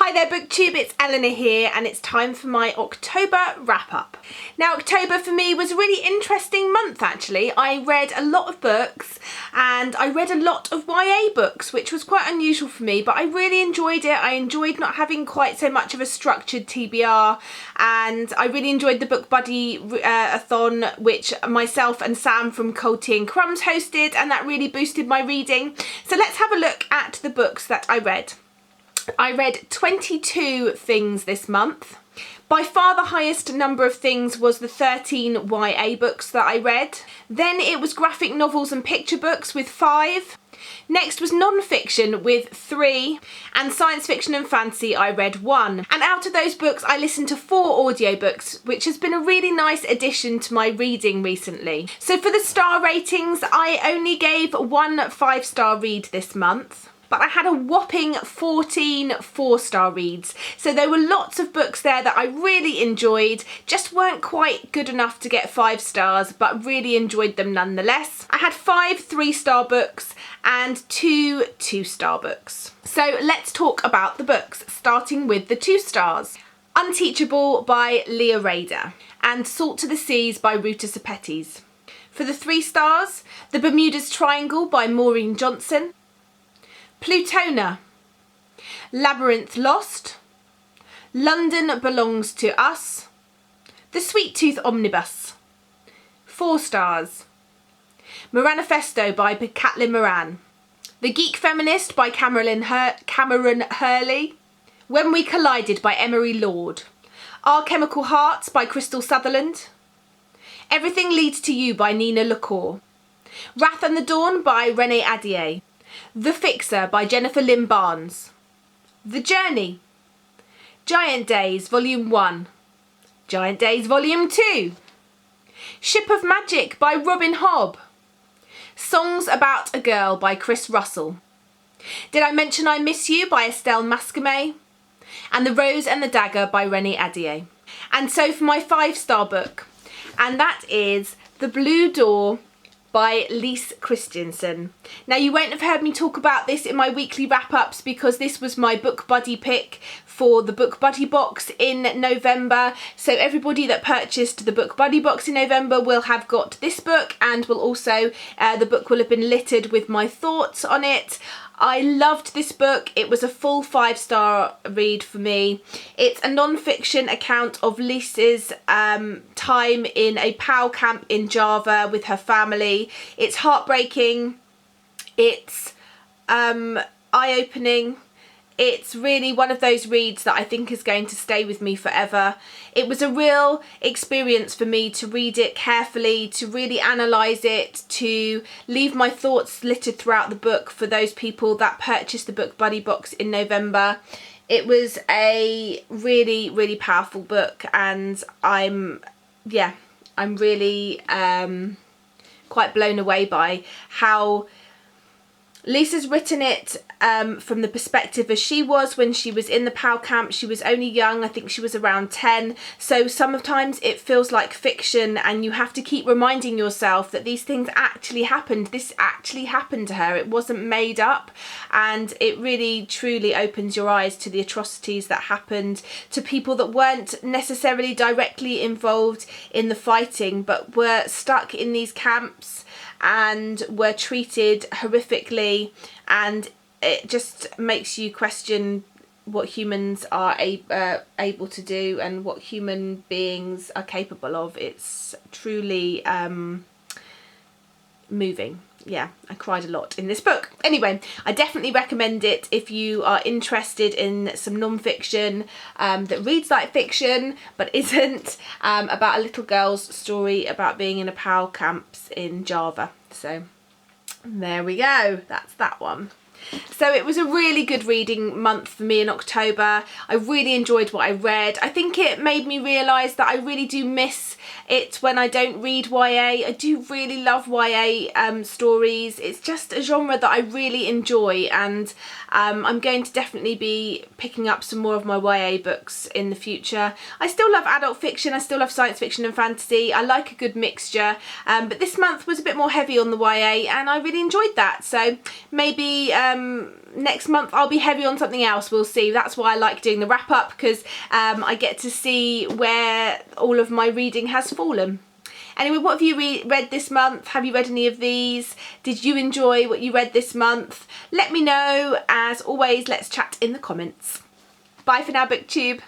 Hi there BookTube, it's Eleanor here and it's time for my October wrap up. Now October for me was a really interesting month actually. I read a lot of books and I read a lot of YA books, which was quite unusual for me, but I really enjoyed it. I enjoyed not having quite so much of a structured TBR, and I really enjoyed the Book Buddy a-thon which myself and Sam from Cold Tea and Crumbs hosted, and that really boosted my reading. So let's have a look at the books that I read. I read 22 things this month. By far the highest number of things was the 13 YA books that I read. Then it was graphic novels and picture books with 5. Next was non-fiction with 3, and science fiction and fantasy I read 1. And out of those books I listened to 4 audiobooks, which has been a really nice addition to my reading recently. So for the star ratings, I only gave 1 5-star read this month, but I had a whopping 14 4-star reads. So there were lots of books there that I really enjoyed, just weren't quite good enough to get 5 stars, but really enjoyed them nonetheless. I had 5 3-star books and 2 2-star books. So let's talk about the books, starting with the 2 stars. Unteachable by Leah Rader and Salt to the Seas by Ruta Sepetys. For the 3 stars, The Bermuda's Triangle by Maureen Johnson, Plutona, Labyrinth Lost, London Belongs to Us, The Sweet Tooth Omnibus. 4 stars. Moranifesto by Caitlin Moran, The Geek Feminist by Cameron Hurley, When We Collided by Emery Lord, Our Chemical Hearts by Crystal Sutherland, Everything Leads to You by Nina LaCour, Wrath and the Dawn by Renee Ahdieh, The Fixer by Jennifer Lynn Barnes, The Journey, Giant Days Volume 1, Giant Days Volume 2, Ship of Magic by Robin Hobb, Songs About a Girl by Chris Russell, Did I Mention I Miss You by Estelle Mascamé, and The Rose and the Dagger by Renee Ahdieh. And so for my 5-star book, and that is The Blue Door by Lise Christensen. Now you won't have heard me talk about this in my weekly wrap-ups because this was my Book Buddy pick for the Book Buddy box in November. So everybody that purchased the Book Buddy box in November will have got this book, and will also, the book will have been littered with my thoughts on it. I loved this book. It was a full 5-star read for me. It's a non-fiction account of Lisa's time in a POW camp in Java with her family. It's heartbreaking. It's eye-opening. It's really one of those reads that I think is going to stay with me forever. It was a real experience for me to read it carefully, to really analyse it, to leave my thoughts littered throughout the book for those people that purchased the Book Buddy box in November. It was a really, really powerful book, and I'm really quite blown away by how Lisa's written it from the perspective as she was when she was in the POW camp. She was only young, I think she was around 10, so sometimes it feels like fiction and you have to keep reminding yourself that these things actually happened. This actually happened to her. It wasn't made up, and it really truly opens your eyes to the atrocities that happened to people that weren't necessarily directly involved in the fighting but were stuck in these camps and were treated horrifically, and it just makes you question what humans are able to do and what human beings are capable of. It's truly moving. Yeah, I cried a lot in this book. Anyway, I definitely recommend it if you are interested in some non-fiction that reads like fiction but isn't, about a little girl's story about being in a POW camps in Java. So there we go, that's that one. So it was a really good reading month for me in October. I really enjoyed what I read. I think it made me realise that I really do miss it when I don't read YA. I do really love YA stories. It's just a genre that I really enjoy, and I'm going to definitely be picking up some more of my YA books in the future. I still love adult fiction, I still love science fiction and fantasy. I like a good mixture, but this month was a bit more heavy on the YA and I really enjoyed that. So maybe next month I'll be heavy on something else, we'll see. That's why I like doing the wrap up, because I get to see where all of my reading has fallen. Anyway, what have you read this month? Have you read any of these? Did you enjoy what you read this month? Let me know. As always, let's chat in the comments. Bye for now, BookTube.